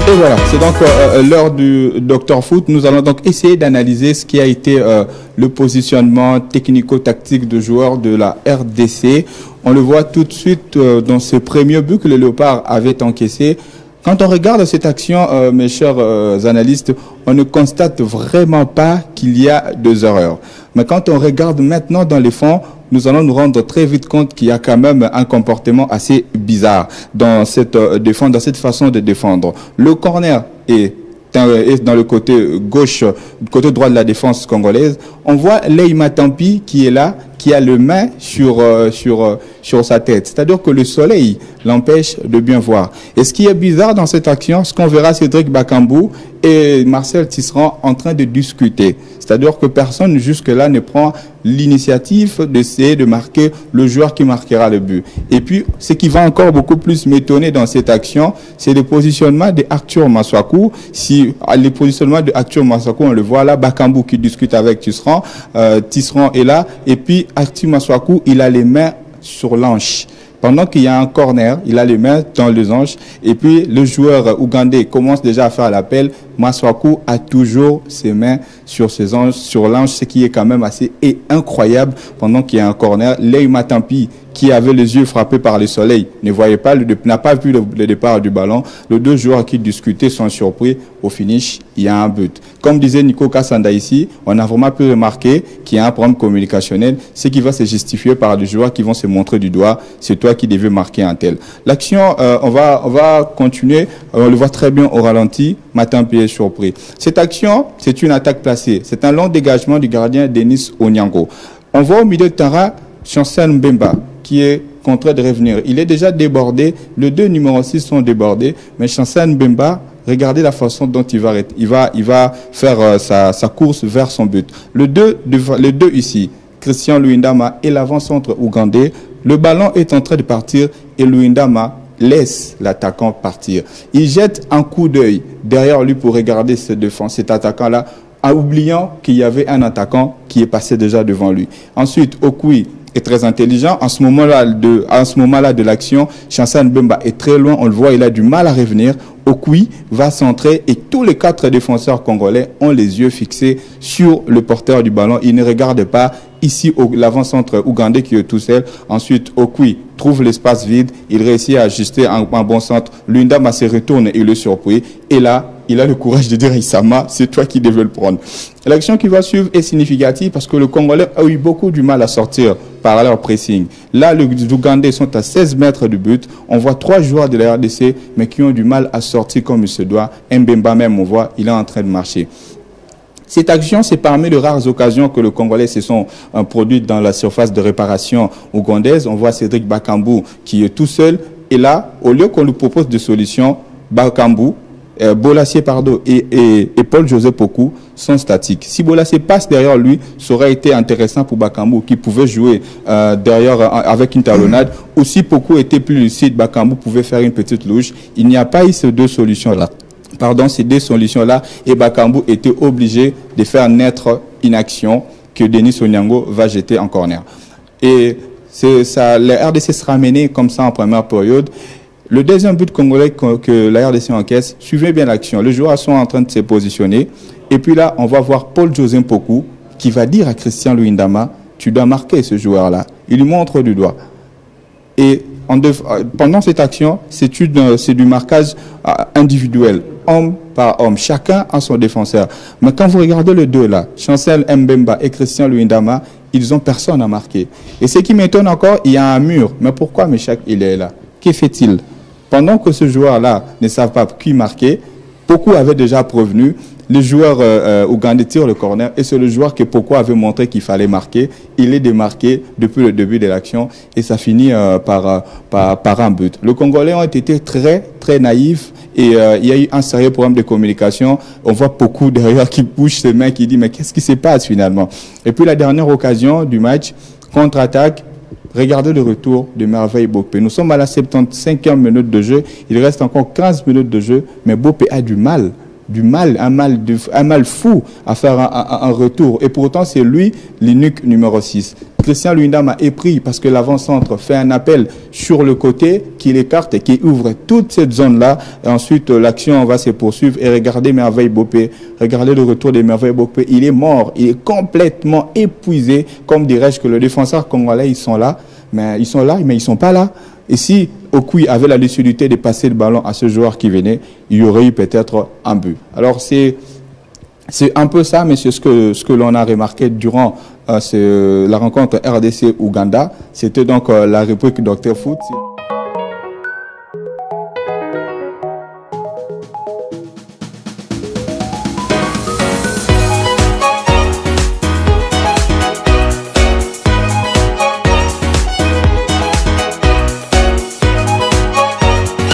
Et voilà, c'est donc l'heure du Dr Foot. Nous allons donc essayer d'analyser ce qui a été le positionnement technico-tactique de joueurs de la RDC. On le voit tout de suite dans ce premier but que le Léopard avait encaissé. Quand on regarde cette action, mes chers analystes, on ne constate vraiment pas qu'il y a deux erreurs. Mais quand on regarde maintenant dans les fonds, nous allons nous rendre très vite compte qu'il y a quand même un comportement assez bizarre dans cette défense, dans cette façon de défendre. Le corner est dans le côté gauche, côté droit de la défense congolaise. On voit Leïma Tampi qui est là, qui a le main sur sa tête. C'est-à-dire que le soleil l'empêche de bien voir. Et ce qui est bizarre dans cette action, ce qu'on verra Cédric Bakambu et Marcel Tisserand en train de discuter. C'est-à-dire que personne jusque-là ne prend l'initiative d'essayer de marquer le joueur qui marquera le but. Et puis, ce qui va encore beaucoup plus m'étonner dans cette action, c'est le positionnement de Arthur Massakou. Si le positionnement de Arthur Massakou, on le voit là, Bakambu qui discute avec Tisserand, Tisserand est là, et puis Arthur Massakou, il a les mains sur l'hanche. Pendant qu'il y a un corner, il a les mains dans les hanches. Et puis, le joueur ougandais commence déjà à faire l'appel. Massakou a toujours ses mains sur ses hanches, sur l'hanche, ce qui est quand même assez incroyable pendant qu'il y a un corner. Leïma Tampi, qui avait les yeux frappés par le soleil, ne voyait pas, n'a pas vu le départ du ballon. Les deux joueurs qui discutaient sont surpris. Au finish, il y a un but. Comme disait Nico Kassanda ici, on a vraiment pu remarquer qu'il y a un problème communicationnel, ce qui va se justifier par des joueurs qui vont se montrer du doigt. C'est toi qui devais marquer un tel. L'action, on va continuer. On le voit très bien au ralenti. Matampi est surpris. Cette action, c'est une attaque placée. C'est un long dégagement du gardien Denis Onyango. On voit au milieu de terrain Chancel Mbemba qui est contraint de revenir. Il est déjà débordé. Les deux numéros 6 sont débordés. Mais Chancel Mbemba, regardez la façon dont il va faire sa course vers son but. Les deux ici, Christian Luindama et l'avant-centre ougandais, le ballon est en train de partir et Luindama laisse l'attaquant partir. Il jette un coup d'œil derrière lui pour regarder cet attaquant-là, en oubliant qu'il y avait un attaquant qui est passé déjà devant lui. Ensuite, Okui est très intelligent. En ce moment-là de l'action, Chancel Mbemba est très loin. On le voit, il a du mal à revenir. Okui va centrer et tous les 4 défenseurs congolais ont les yeux fixés sur le porteur du ballon. Ils ne regardent pas ici l'avant-centre ougandais qui est tout seul. Ensuite, Okui trouve l'espace vide. Il réussit à ajuster un bon centre. Luindama se retourne et le surprit. Et là, il a le courage de dire Issama, c'est toi qui devais le prendre. L'action qui va suivre est significative parce que le Congolais a eu beaucoup du mal à sortir par leur pressing. Là, les Ougandais sont à 16 mètres du but. On voit 3 joueurs de la RDC, mais qui ont du mal à sortir comme il se doit. Mbemba même, on voit, il est en train de marcher. Cette action, c'est parmi les rares occasions que le Congolais se sont produites dans la surface de réparation ougandaise. On voit Cédric Bakambu qui est tout seul. Et là, au lieu qu'on lui propose des solutions, Bakambu, Bolasie et Paul-José Pokou sont statiques. Si Bolasie passe derrière lui, ça aurait été intéressant pour Bakambu qui pouvait jouer derrière avec une talonnade. Ou si Pokou était plus lucide, Bakambu pouvait faire une petite louche. Il n'y a pas eu ces deux solutions-là. Ces deux solutions-là, et Bakambu était obligé de faire naître une action que Denis Onyango va jeter en corner. Et la RDC sera menée comme ça en première période. Le deuxième but congolais que la RDC encaisse, suivez bien l'action. Les joueurs sont en train de se positionner. Et puis là, on va voir Paul-José Pokou qui va dire à Christian Luindama, tu dois marquer ce joueur-là. Il lui montre du doigt. Et pendant cette action, c'est du marquage individuel, homme par homme. Chacun a son défenseur. Mais quand vous regardez les deux là, Chancel Mbemba et Christian Luindama, ils n'ont personne à marquer. Et ce qui m'étonne encore, il y a un mur. Mais pourquoi Meshak, il est là? Que fait-il? Pendant que ce joueur-là ne savent pas qui marquer, Pokou avait déjà prévenu, les joueurs ougandais tirent le corner et c'est le joueur que Pokou avait montré qu'il fallait marquer. Il est démarqué depuis le début de l'action et ça finit par un but. Les Congolais ont été très, très naïfs et il y a eu un sérieux problème de communication. On voit Pokou derrière qui bouge ses mains, qui dit mais qu'est-ce qui se passe finalement? Et puis la dernière occasion du match, contre-attaque, regardez le retour de Merveille Bopé. Nous sommes à la 75e minute de jeu. Il reste encore 15 minutes de jeu, mais Bopé a du mal du mal, un mal fou à faire un retour. Et pourtant, c'est lui l'unique numéro 6. Christian Luyindam a épris parce que l'avant-centre fait un appel sur le côté qui l'écarte et qui ouvre toute cette zone-là. Et ensuite, l'action va se poursuivre. Et regardez Merveille Bopé. Regardez le retour de Merveille Bopé. Il est mort. Il est complètement épuisé. Comme dirais-je que le défenseur congolais, ils sont là, mais ils ne sont pas là. Et si Okui avait la lucidité de passer le ballon à ce joueur qui venait, il y aurait eu peut-être un but. Alors c'est un peu ça, mais c'est ce que l'on a remarqué durant la rencontre RDC-Ouganda. C'était donc la rubrique Dr Foot.